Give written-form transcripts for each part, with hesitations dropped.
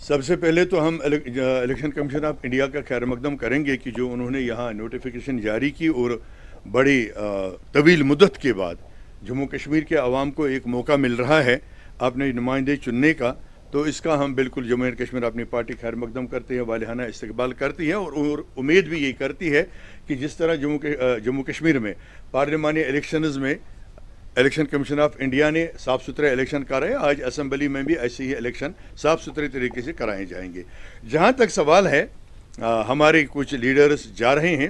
سب سے پہلے تو ہم الیکشن کمیشن آف انڈیا کا خیر مقدم کریں گے کہ جو انہوں نے یہاں نوٹیفیکیشن جاری کی اور بڑی طویل مدت کے بعد جموں کشمیر کے عوام کو ایک موقع مل رہا ہے اپنے نمائندے چننے کا، تو اس کا ہم بالکل جموں اینڈ کشمیر اپنی پارٹی خیر مقدم کرتے ہیں، والہانہ استقبال کرتی ہے اور امید بھی یہی کرتی ہے کہ جس طرح جموں کشمیر میں پارلیمانی الیکشنز میں الیکشن کمیشن آف انڈیا نے صاف ستھرے الیکشن کرائے، آج اسمبلی میں بھی ایسے ہی الیکشن صاف ستھرے طریقے سے کرائے جائیں گے۔ جہاں تک سوال ہے ہمارے کچھ لیڈرز جا رہے ہیں،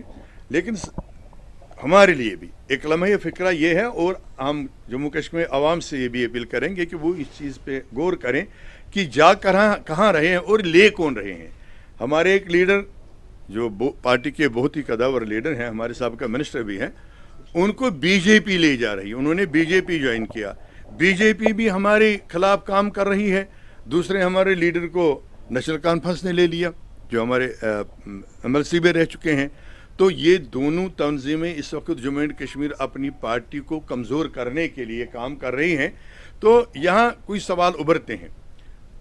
لیکن ہمارے لیے بھی ایک لمحہ فکرہ یہ ہے اور ہم جموں کشمیر عوام سے یہ بھی اپیل کریں گے کہ وہ اس چیز پہ غور کریں کہ جا کہاں رہے ہیں اور لے کون رہے ہیں۔ ہمارے ایک لیڈر جو پارٹی کے بہت ہی قداور لیڈر ہیں، ہمارے سابقہ منسٹر بھی ہیں، ان کو بی جے پی لے جا رہی ہے، انہوں نے بی جے پی جوائن کیا، بی جے پی بھی ہمارے خلاف کام کر رہی ہے۔ دوسرے ہمارے لیڈر کو نیشنل کانفرنس نے لے لیا جو ہمارے ایم ایل سی میں رہ چکے ہیں۔ تو یہ دونوں تنظیمیں اس وقت جموں اینڈ کشمیر اپنی پارٹی کو کمزور کرنے کے لیے کام کر رہی ہیں۔ تو یہاں کوئی سوال ابھرتے ہیں،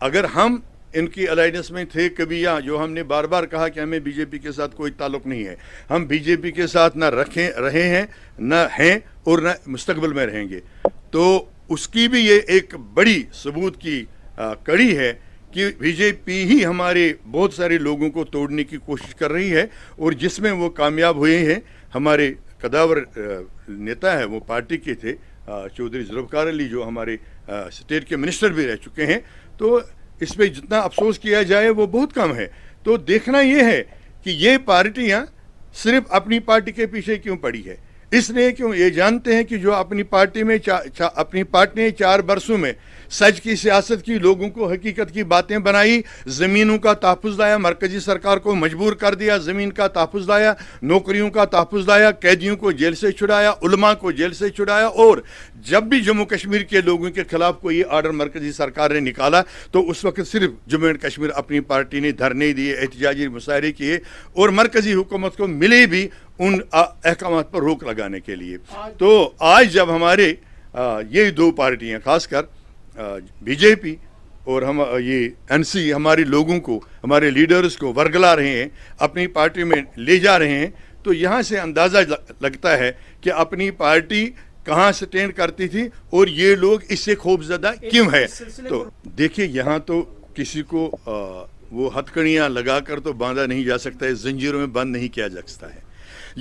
اگر ہم ان کی الائنس میں تھے کبھی، یا جو ہم نے بار بار کہا کہ ہمیں بی جے پی کے ساتھ کوئی تعلق نہیں ہے، ہم بی جے پی کے ساتھ نہ رہے ہیں، نہ ہیں اور نہ مستقبل میں رہیں گے، تو اس کی بھی یہ ایک بڑی ثبوت کی کڑی ہے کہ بی جے پی ہی ہمارے بہت سارے لوگوں کو توڑنے کی کوشش کر رہی ہے، اور جس میں وہ کامیاب ہوئے ہیں۔ ہمارے قداور نیتا ہے وہ پارٹی کے تھے چودھری ذوالفقار علی، جو ہمارے اسٹیٹ کے منسٹر بھی رہ چکے ہیں۔ تو اس پہ جتنا افسوس کیا جائے وہ بہت کم ہے۔ تو دیکھنا یہ ہے کہ یہ پارٹیاں صرف اپنی پارٹی کے پیچھے کیوں پڑی ہے، اس لیے کیوں یہ جانتے ہیں کہ جو اپنی پارٹی نے 4 برسوں میں سچ کی سیاست کی، لوگوں کو حقیقت کی باتیں بنائی، زمینوں کا تحفظ لایا، مرکزی سرکار کو مجبور کر دیا، زمین کا تحفظ لایا، نوکریوں کا تحفظ لایا، قیدیوں کو جیل سے چھڑایا، علماء کو جیل سے چھڑایا، اور جب بھی جموں کشمیر کے لوگوں کے خلاف کوئی آرڈر مرکزی سرکار نے نکالا تو اس وقت صرف جموں اینڈ کشمیر اپنی پارٹی نے دھرنے دیے، احتجاجی مظاہرے کیے، اور مرکزی حکومت کو ملے بھی ان احکامات پر روک لگانے کے لیے۔ تو آج جب ہمارے یہ 2 پارٹیاں، خاص کر بی جے پی اور ہم یہ این سی، ہمارے لوگوں کو، ہمارے لیڈرز کو ورگلا رہے ہیں، اپنی پارٹی میں لے جا رہے ہیں، تو یہاں سے اندازہ لگتا ہے کہ اپنی پارٹی کہاں سٹینڈ کرتی تھی اور یہ لوگ اس سے خوف زدہ کیوں ہے۔ تو دیکھیے، یہاں تو کسی کو وہ ہتھکڑیاں لگا کر تو باندھا نہیں جا سکتا ہے، زنجیروں میں بند نہیں کیا جا سکتا ہے۔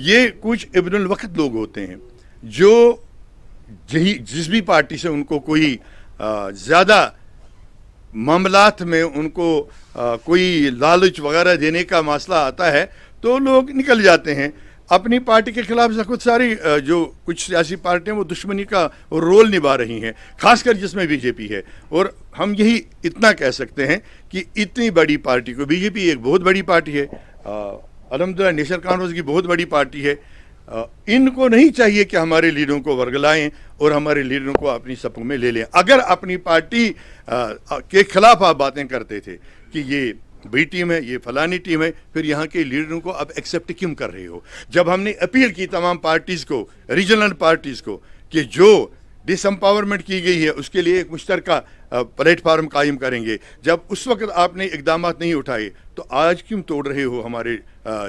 یہ کچھ ابن الوقت لوگ ہوتے ہیں جو جس بھی پارٹی سے ان کو کوئی زیادہ معاملات میں ان کو کوئی لالچ وغیرہ دینے کا مسئلہ آتا ہے تو لوگ نکل جاتے ہیں۔ اپنی پارٹی کے خلاف بہت ساری جو کچھ سیاسی پارٹیاں وہ دشمنی کا رول نبھا رہی ہیں، خاص کر جس میں بی جے پی ہے۔ اور ہم یہی اتنا کہہ سکتے ہیں کہ اتنی بڑی پارٹی کو، بی جے پی ایک بہت بڑی پارٹی ہے، الحمدللہ نیشنل کانفرنس کی بہت بڑی پارٹی ہے، ان کو نہیں چاہیے کہ ہمارے لیڈروں کو ورگلائیں اور ہمارے لیڈروں کو اپنی صفوں میں لے لیں۔ اگر اپنی پارٹی کے خلاف آپ باتیں کرتے تھے کہ یہ بی ٹیم ہے، یہ فلانی ٹیم ہے، پھر یہاں کے لیڈروں کو اب ایکسیپٹ کیوں کر رہے ہو؟ جب ہم نے اپیل کی تمام پارٹیز کو، ریجنل پارٹیز کو، کہ جو ڈس امپاورمنٹ کی گئی ہے اس کے لیے ایک مشترکہ پلیٹ فارم قائم کریں گے، جب اس وقت آپ نے اقدامات نہیں اٹھائے تو آج کیوں توڑ رہے ہو؟ ہمارے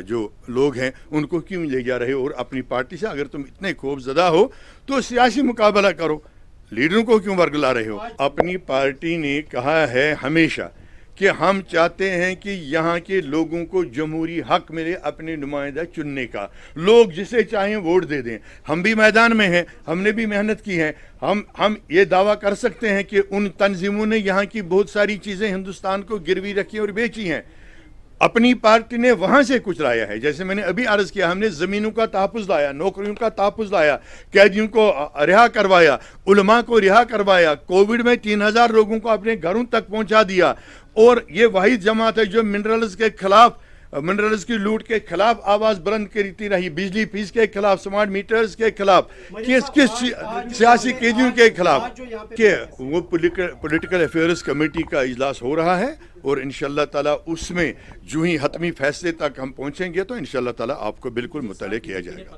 جو لوگ ہیں ان کو کیوں لے جا رہے ہو؟ اور اپنی پارٹی سے اگر تم اتنے خوف زدہ ہو تو سیاسی مقابلہ کرو، لیڈروں کو کیوں ورگلا رہے ہو؟ اپنی پارٹی نے کہا ہے ہمیشہ کہ ہم چاہتے ہیں کہ یہاں کے لوگوں کو جمہوری حق ملے اپنے نمائندہ چننے کا، لوگ جسے چاہیں ووٹ دے دیں۔ ہم بھی میدان میں ہیں، ہم نے بھی محنت کی ہے، ہم یہ دعویٰ کر سکتے ہیں کہ ان تنظیموں نے یہاں کی بہت ساری چیزیں ہندوستان کو گروی رکھی اور بیچی ہیں، اپنی پارٹی نے وہاں سے کچھ لایا ہے۔ جیسے میں نے ابھی عرض کیا، ہم نے زمینوں کا تحفظ لایا، نوکریوں کا تحفظ لایا، قیدیوں کو رہا کروایا، علماء کو رہا کروایا، کووڈ میں 3000 لوگوں کو اپنے گھروں تک پہنچا دیا، اور یہ واحد جماعت ہے جو منرلز کے خلاف، منرلز کی لوٹ کے خلاف آواز بلند کرتی رہی، بجلی فیس کے خلاف، سمارٹ میٹرز کے خلاف، کس سیاسی قیدیوں کے خلاف، کہ وہ پولیٹیکل افیئرز کمیٹی کا اجلاس ہو رہا ہے، اور انشاءاللہ تعالیٰ اس میں جو ہی حتمی فیصلے تک ہم پہنچیں گے تو انشاءاللہ تعالیٰ آپ کو بالکل مطلع کیا جائے گا۔